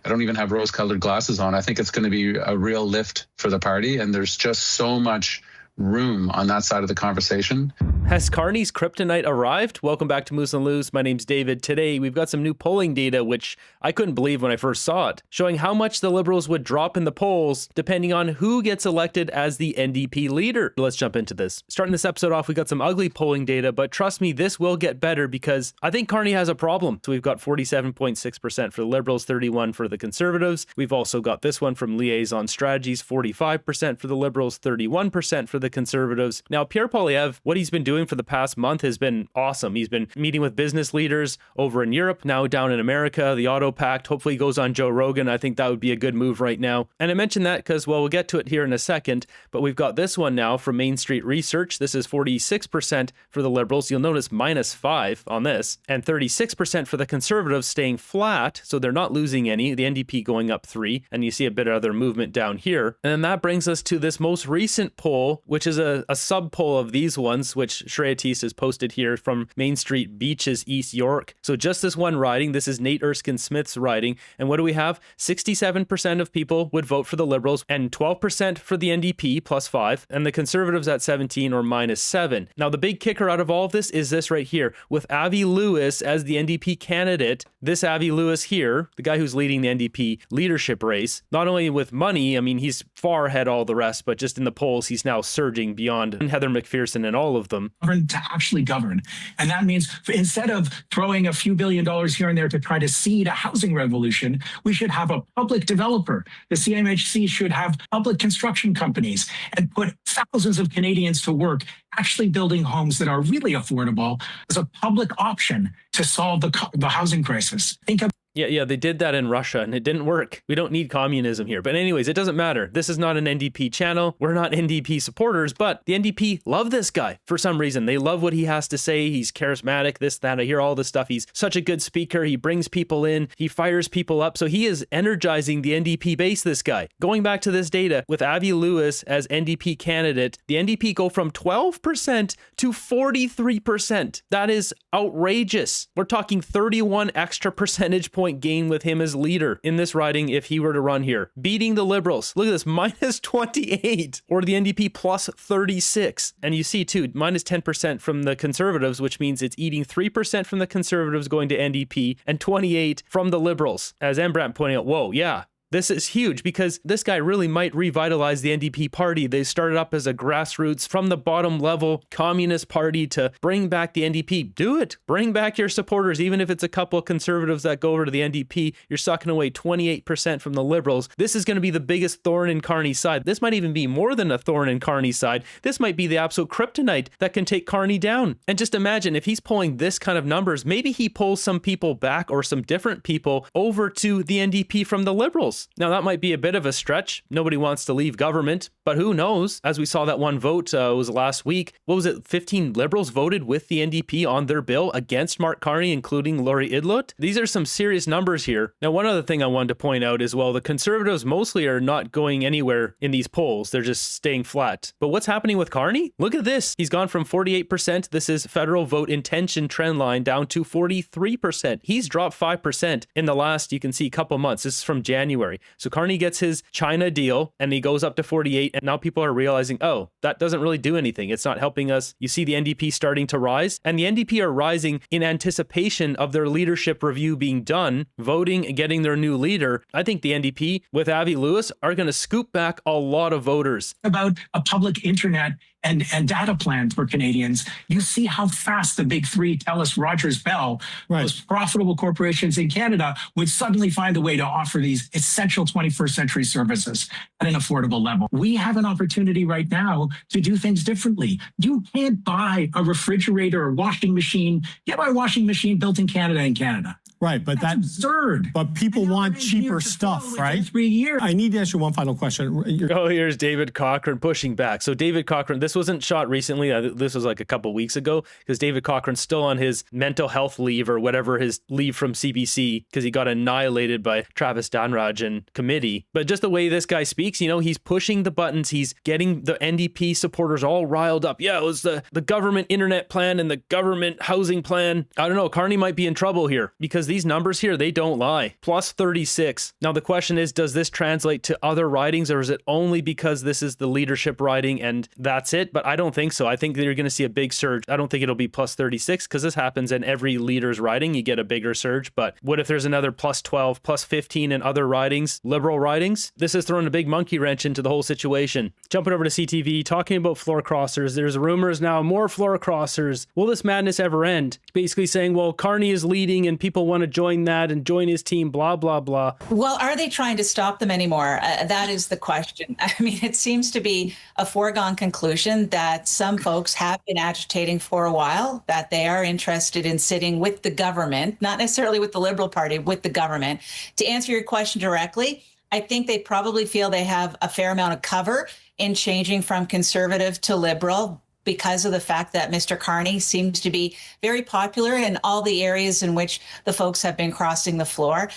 I don't even have rose-colored glasses on. I think it's going to be a real lift for the party, and there's just so much room on that side of the conversation. Has Carney's kryptonite arrived? Welcome back to Moose and Loose. My name's David. Today, we've got some new polling data, which I couldn't believe when I first saw it, showing how much the Liberals would drop in the polls depending on who gets elected as the NDP leader. Let's jump into this. Starting this episode off, we got some ugly polling data, but trust me, this will get better because I think Carney has a problem. So we've got 47.6% for the Liberals, 31% for the Conservatives. We've also got this one from Liaison Strategies, 45% for the Liberals, 31% for the Conservatives. Now, Pierre Poilievre, what he's been doing for the past month has been awesome. He's been meeting with business leaders over in Europe, now down in America, the Auto Pact. Hopefully he goes on Joe Rogan. I think that would be a good move right now. And I mentioned that because, well, we'll get to it here in a second, but we've got this one now from Main Street Research. This is 46% for the Liberals. You'll notice -5 on this, and 36% for the Conservatives staying flat, so they're not losing any. The NDP going up 3, and you see a bit of other movement down here. And then that brings us to this most recent poll, which is a sub-poll of these ones, which Shreyatis has posted here from Main Street Beaches, East York. So just this one riding, this is Nate Erskine-Smith's riding. And what do we have? 67% of people would vote for the Liberals and 12% for the NDP, +5, and the Conservatives at 17 or -7. Now, the big kicker out of all of this is this right here. With Avi Lewis as the NDP candidate, this Avi Lewis here, the guy who's leading the NDP leadership race, not only with money, I mean, he's far ahead all the rest, but just in the polls, he's now surging beyond Heather McPherson and all of them. To actually govern. And that means instead of throwing a few $1 billion here and there to try to seed a housing revolution, we should have a public developer. The CMHC should have public construction companies and put thousands of Canadians to work actually building homes that are really affordable as a public option to solve the housing crisis. Think of Yeah, they did that in Russia and it didn't work. We don't need communism here. But anyways, it doesn't matter. This is not an NDP channel. We're not NDP supporters, but the NDP love this guy for some reason. They love what he has to say. He's charismatic, this, that. I hear all this stuff. He's such a good speaker. He brings people in. He fires people up. So he is energizing the NDP base, this guy. Going back to this data, with Avi Lewis as NDP candidate, the NDP go from 12% to 43%. That is outrageous. We're talking 31 extra percentage point gain with him as leader in this riding if he were to run here, beating the Liberals. Look at this, -28, or the NDP +36. And you see too, -10% from the Conservatives, which means it's eating 3% from the Conservatives going to NDP and 28 from the Liberals. As Embrandt pointed out, whoa, yeah. This is huge because this guy really might revitalize the NDP party. They started up as a grassroots from the bottom level communist party to bring back the NDP. Do it. Bring back your supporters. Even if it's a couple of Conservatives that go over to the NDP, you're sucking away 28% from the Liberals. This is going to be the biggest thorn in Carney's side. This might even be more than a thorn in Carney's side. This might be the absolute kryptonite that can take Carney down. And just imagine if he's pulling this kind of numbers, maybe he pulls some people back or some different people over to the NDP from the Liberals. Now, that might be a bit of a stretch. Nobody wants to leave government, but who knows? As we saw that one vote was last week. What was it? 15 Liberals voted with the NDP on their bill against Mark Carney, including Laurie Idlot. These are some serious numbers here. Now, one other thing I wanted to point out is, well, the Conservatives mostly are not going anywhere in these polls. They're just staying flat. But what's happening with Carney? Look at this. He's gone from 48%. This is federal vote intention trend line down to 43%. He's dropped 5% in the last, you can see, couple months. This is from January. So Carney gets his China deal and he goes up to 48, and now people are realizing, oh, that doesn't really do anything. It's not helping us. You see the NDP starting to rise, and the NDP are rising in anticipation of their leadership review being done, voting and getting their new leader. I think the NDP with Avi Lewis are going to scoop back a lot of voters. About a public internet and data plan for Canadians, you see how fast the big three, TELUS, Rogers, Bell, those profitable corporations in Canada would suddenly find a way to offer these essential 21st century services at an affordable level. We have an opportunity right now to do things differently. You can't buy a refrigerator or washing machine. You buy a washing machine built in Canada. Right, but that's absurd. But people want cheaper stuff, right? 3 years. I need to ask you one final question. Here's David Cochrane pushing back. So David Cochrane, this wasn't shot recently. This was like a couple weeks ago because David Cochrane's still on his mental health leave or whatever, his leave from CBC, because he got annihilated by Travis Danraj and committee. But just the way this guy speaks, you know, he's pushing the buttons. He's getting the NDP supporters all riled up. Yeah, it was the government internet plan and the government housing plan. I don't know. Carney might be in trouble here because these numbers here, they don't lie. Plus 36. Now, the question is, does this translate to other ridings, or is it only because this is the leadership riding and that's it? But I don't think so. I think that you're going to see a big surge. I don't think it'll be plus 36 because this happens in every leader's riding. You get a bigger surge. But what if there's another plus 12, plus 15 in other ridings, liberal ridings? This is throwing a big monkey wrench into the whole situation. Jumping over to CTV, talking about floor crossers. There's rumors now, more floor crossers. Will this madness ever end? Basically saying, well, Carney is leading and people want to join that and join his team, blah, blah, blah. Well, are they trying to stop them anymore? That is the question. I mean, it seems to be a foregone conclusion that some folks have been agitating for a while, that they are interested in sitting with the government, not necessarily with the Liberal Party, with the government. To answer your question directly, I think they probably feel they have a fair amount of cover in changing from Conservative to Liberal because of the fact that Mr. Carney seems to be very popular in all the areas in which the folks have been crossing the floor.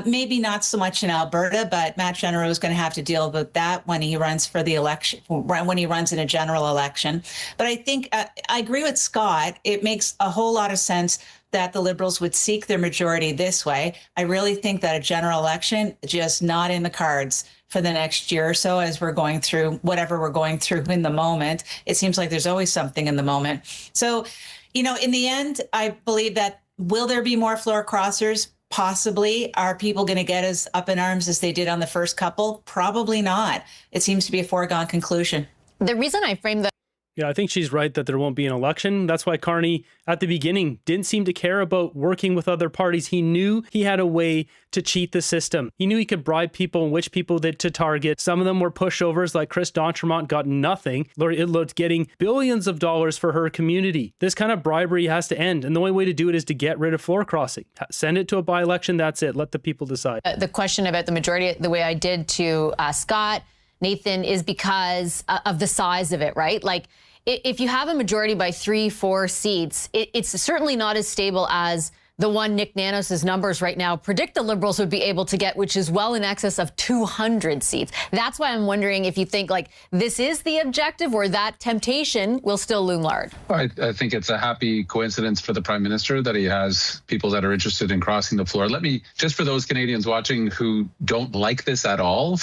Maybe not so much in Alberta, but Matt Genereux is going to have to deal with that when he runs for the election, when he runs in a general election. But I think I agree with Scott. It makes a whole lot of sense that the Liberals would seek their majority this way. I really think that a general election just not in the cards for the next year or so as we're going through whatever we're going through in the moment. It seems like there's always something in the moment. So, you know, in the end, I believe that will there be more floor crossers? Possibly. Are people going to get as up in arms as they did on the first couple? Probably not. It seems to be a foregone conclusion. The reason I framed that. Yeah, I think she's right that there won't be an election. That's why Carney, at the beginning, didn't seem to care about working with other parties. He knew he had a way to cheat the system. He knew he could bribe people and which people to target. Some of them were pushovers, like Chris D'Entremont got nothing. Lori Idlot's getting billions of dollars for her community. This kind of bribery has to end. And the only way to do it is to get rid of floor crossing. Send it to a by-election. That's it. Let the people decide. The question about the majority, the way I did to Scott, Nathan, is because of the size of it, right? Like, if you have a majority by 3-4 seats, it's certainly not as stable as the one Nick Nanos's numbers right now predict the Liberals would be able to get, which is well in excess of 200 seats. That's why I'm wondering if you think like this is the objective or that temptation will still loom large. I think it's a happy coincidence for the Prime Minister that he has people that are interested in crossing the floor. Let me, just for those Canadians watching who don't like this at all,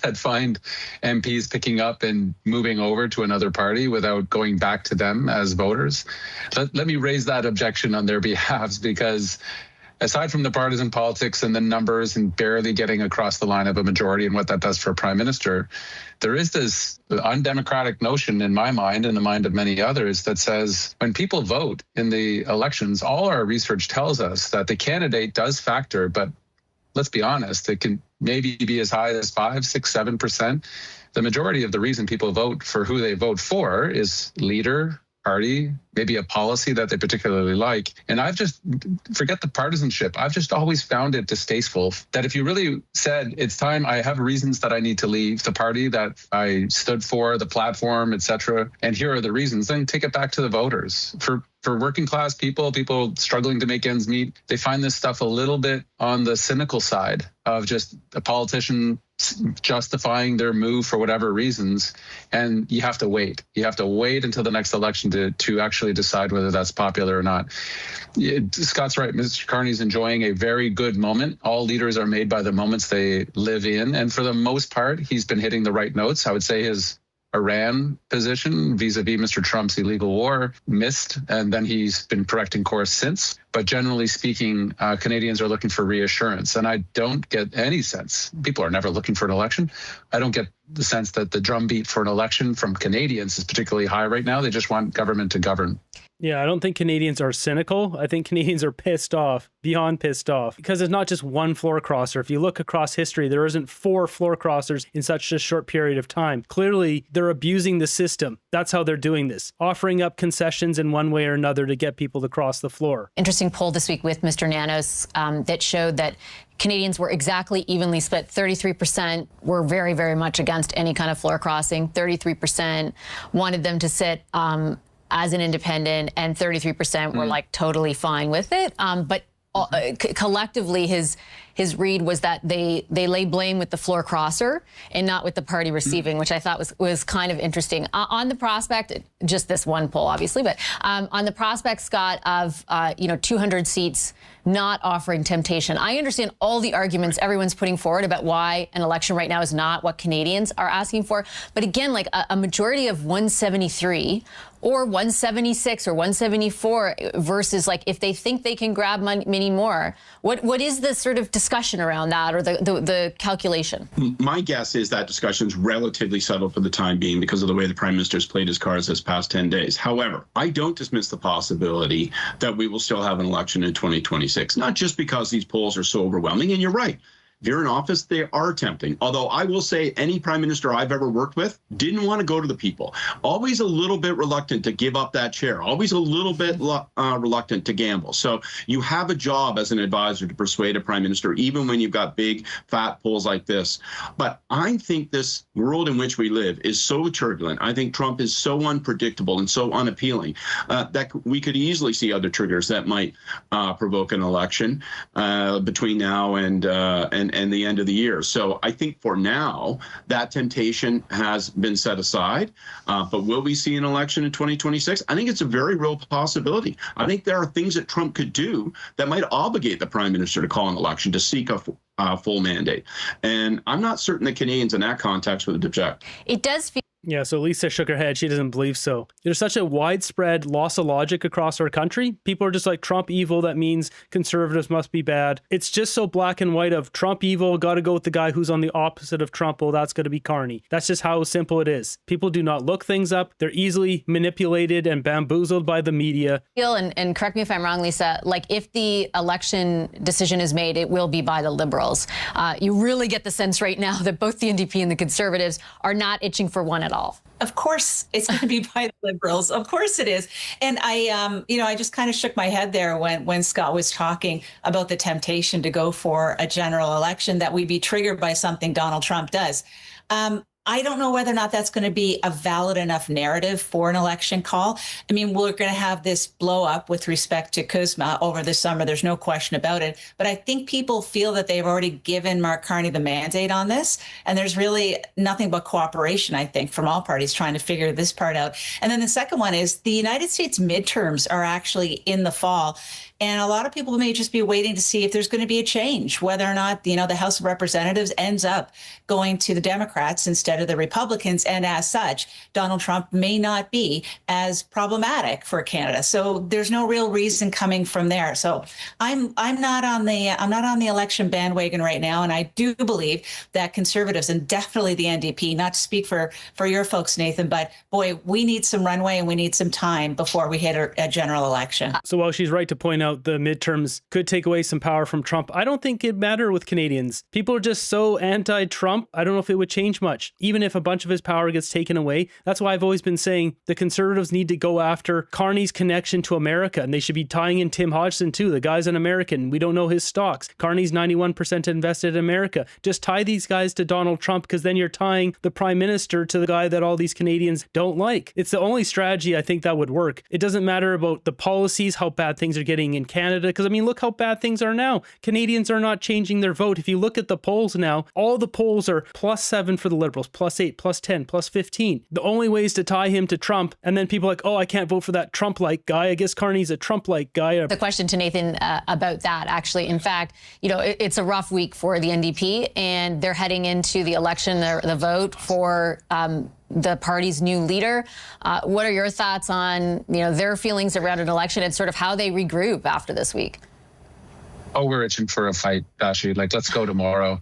that find MPs picking up and moving over to another party without going back to them as voters, let me raise that objection on their behalf, because aside from the partisan politics and the numbers and barely getting across the line of a majority and what that does for a prime minister, there is this undemocratic notion in my mind and the mind of many others that says when people vote in the elections, all our research tells us that the candidate does factor, but let's be honest, it can maybe be as high as 5, 6, 7%. The majority of the reason people vote for who they vote for is leader, party, maybe a policy that they particularly like. And I've just, forget the partisanship, I've just always found it distasteful that if you really said, it's time, I have reasons that I need to leave the party that I stood for, the platform, etc., and here are the reasons, then take it back to the voters. For working class people struggling to make ends meet, they find this stuff a little bit on the cynical side of just a politician justifying their move for whatever reasons. And you have to wait. You have to wait until the next election to actually decide whether that's popular or not. Scott's right. Mr. Carney's enjoying a very good moment. All leaders are made by the moments they live in. And for the most part, he's been hitting the right notes. I would say his Iran position vis-a-vis Mr. Trump's illegal war missed, and then he's been correcting course since. But generally speaking, Canadians are looking for reassurance, and I don't get any sense. People are never looking for an election. I don't get the sense that the drumbeat for an election from Canadians is particularly high right now. They just want government to govern. Yeah, I don't think Canadians are cynical. I think Canadians are pissed off, beyond pissed off, because it's not just one floor crosser. If you look across history, there isn't 4 floor crossers in such a short period of time. Clearly, they're abusing the system. That's how they're doing this, offering up concessions in one way or another to get people to cross the floor. Interesting poll this week with Mr. Nanos that showed that Canadians were exactly evenly split. 33% were very, very much against any kind of floor crossing. 33% wanted them to sit as an independent, and 33% were like totally fine with it. But collectively, his read was that they lay blame with the floor crosser and not with the party receiving, which I thought was kind of interesting. On the prospect, just this one poll, obviously, but on the prospect, Scott, of 200 seats not offering temptation. I understand all the arguments everyone's putting forward about why an election right now is not what Canadians are asking for. But again, like a majority of 173 or 176 or 174 versus like if they think they can grab many more. What is the sort of discussion around that or the calculation? My guess is that discussion's relatively settled for the time being because of the way the Prime Minister's played his cards this past 10 days. However, I don't dismiss the possibility that we will still have an election in 2026, not just because these polls are so overwhelming. And you're right. If you're in office, they are tempting. Although I will say any prime minister I've ever worked with didn't want to go to the people. Always a little bit reluctant to give up that chair. Always a little bit reluctant to gamble. So you have a job as an advisor to persuade a prime minister, even when you've got big, fat polls like this. But I think this world in which we live is so turbulent. I think Trump is so unpredictable and so unappealing that we could easily see other triggers that might provoke an election between now and the end of the year. So I think for now, that temptation has been set aside. But will we see an election in 2026? I think it's a very real possibility. I think there are things that Trump could do that might obligate the prime minister to call an election to seek a full mandate. And I'm not certain that Canadians in that context would object. It does feel. Yeah, so Lisa shook her head. She doesn't believe so. There's such a widespread loss of logic across our country. People are just like, Trump evil, that means conservatives must be bad. It's just so black and white of Trump evil, got to go with the guy who's on the opposite of Trump. Well, that's going to be Carney. That's just how simple it is. People do not look things up. They're easily manipulated and bamboozled by the media. And correct me if I'm wrong, Lisa, like if the election decision is made, it will be by the Liberals. You really get the sense right now that both the NDP and the Conservatives are not itching for one at all. Of course, it's going to be by the Liberals. Of course it is. And I just kind of shook my head there when Scott was talking about the temptation to go for a general election, that we be triggered by something Donald Trump does. I don't know whether or not that's going to be a valid enough narrative for an election call. I mean, we're going to have this blow up with respect to Kuzma over the summer. There's no question about it. But I think people feel that they've already given Mark Carney the mandate on this. And there's really nothing but cooperation, I think, from all parties trying to figure this part out. And then the second one is the United States midterms are actually in the fall. And a lot of people may just be waiting to see if there's going to be a change, whether or not, the House of Representatives ends up going to the Democrats instead of the Republicans. And as such, Donald Trump may not be as problematic for Canada. So there's no real reason coming from there. So I'm not on the election bandwagon right now. And I do believe that Conservatives, and definitely the NDP, not to speak for your folks, Nathan, but boy, we need some runway and we need some time before we hit a general election. So while she's right to point out the midterms could take away some power from Trump, I don't think it'd matter with Canadians. People are just so anti-Trump. I don't know if it would change much, even if a bunch of his power gets taken away. That's why I've always been saying the Conservatives need to go after Carney's connection to America, and they should be tying in Tim Hodgson too. The guy's an American. We don't know his stocks. Carney's 91% invested in America. Just tie these guys to Donald Trump, because then you're tying the prime minister to the guy that all these Canadians don't like. It's the only strategy I think that would work. It doesn't matter about the policies, how bad things are getting in Canada, because I mean, look how bad things are now. Canadians are not changing their vote. If you look at the polls now, all the polls are +7 for the Liberals, +8, +10, +15. The only way is to tie him to Trump, and then people are like, oh, I can't vote for that Trump-like guy. I guess Carney's a Trump-like guy. The question to Nathan about that, actually, in fact, it's a rough week for the NDP, and they're heading into the election, the vote for the party's new leader. What are your thoughts on their feelings around an election and sort of how they regroup after this week? Oh, we're itching for a fight, Dashi. Like, let's go tomorrow.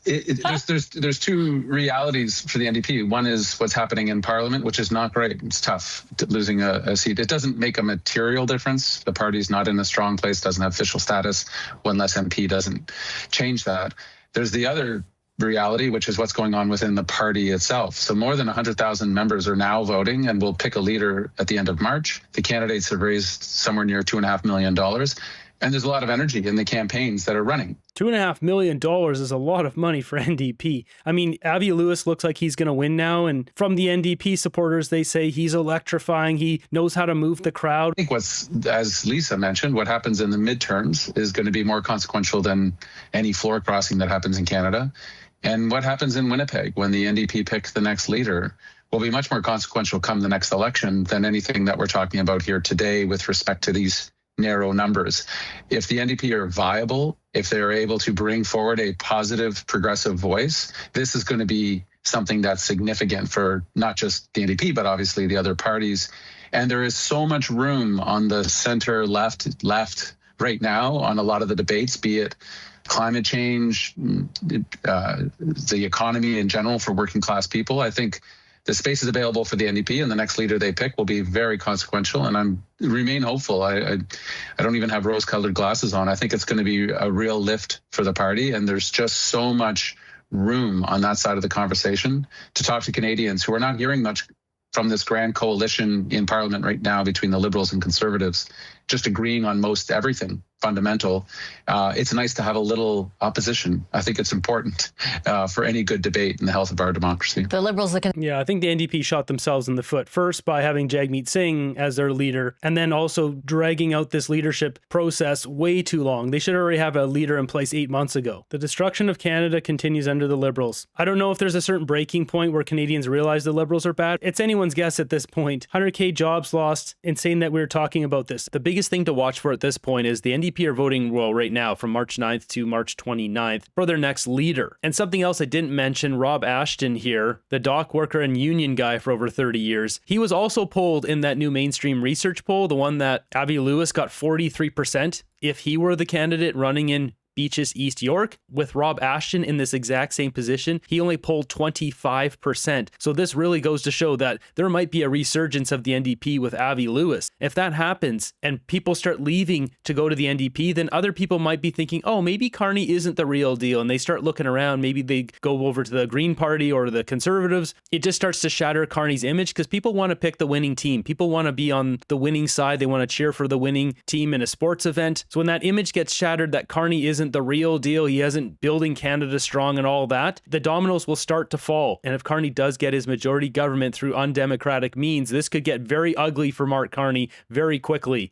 There's two realities for the NDP. One is what's happening in Parliament, which is not great. It's tough losing a seat. It doesn't make a material difference. The party's not in a strong place, doesn't have official status. One less MP doesn't change that. There's the other reality, which is what's going on within the party itself. So more than 100,000 members are now voting, and will pick a leader at the end of March. The candidates have raised somewhere near $2.5 million. And there's a lot of energy in the campaigns that are running. $2.5 million is a lot of money for NDP. I mean, Avi Lewis looks like he's going to win now. And from the NDP supporters, they say he's electrifying. He knows how to move the crowd. I think as Lisa mentioned, what happens in the midterms is going to be more consequential than any floor crossing that happens in Canada. And what happens in Winnipeg when the NDP picks the next leader will be much more consequential come the next election than anything that we're talking about here today with respect to these narrow numbers. If the NDP are viable, if they're able to bring forward a positive progressive voice, this is going to be something that's significant for not just the NDP, but obviously the other parties. And there is so much room on the center left right now on a lot of the debates, be it climate change, the economy in general for working class people. I think the space is available for the NDP, and the next leader they pick will be very consequential. And I remain hopeful. I don't even have rose-colored glasses on. I think it's going to be a real lift for the party, and there's just so much room on that side of the conversation to talk to Canadians who are not hearing much from this grand coalition in Parliament right now between the Liberals and Conservatives, just agreeing on most everything fundamental. It's nice to have a little opposition. I think it's important for any good debate in the health of our democracy. The Liberals Yeah, I think the NDP shot themselves in the foot first by having Jagmeet Singh as their leader, and then also dragging out this leadership process way too long. They should already have a leader in place 8 months ago. The destruction of Canada continues under the Liberals. I don't know if there's a certain breaking point where Canadians realize the Liberals are bad. It's anyone's guess at this point. 100K jobs lost. Insane that we're talking about this. The biggest thing to watch for at this point is the NDP are voting right now from March 9th to March 29th for their next leader. And something else I didn't mention, Rob Ashton here, the dock worker and union guy for over 30 years, he was also polled in that new mainstream research poll, the one that Avi Lewis got 43%. If he were the candidate running in Beaches, East York, with Rob Ashton in this exact same position, he only polled 25%. So this really goes to show that there might be a resurgence of the NDP with Avi Lewis. If that happens and people start leaving to go to the NDP, then other people might be thinking, oh, maybe Carney isn't the real deal. And they start looking around. Maybe they go over to the Green Party or the Conservatives. It just starts to shatter Carney's image because people want to pick the winning team. People want to be on the winning side. They want to cheer for the winning team in a sports event. So when that image gets shattered that Carney isn't the real deal, he isn't building Canada strong and all that, the dominoes will start to fall. And if Carney does get his majority government through undemocratic means, this could get very ugly for Mark Carney very quickly.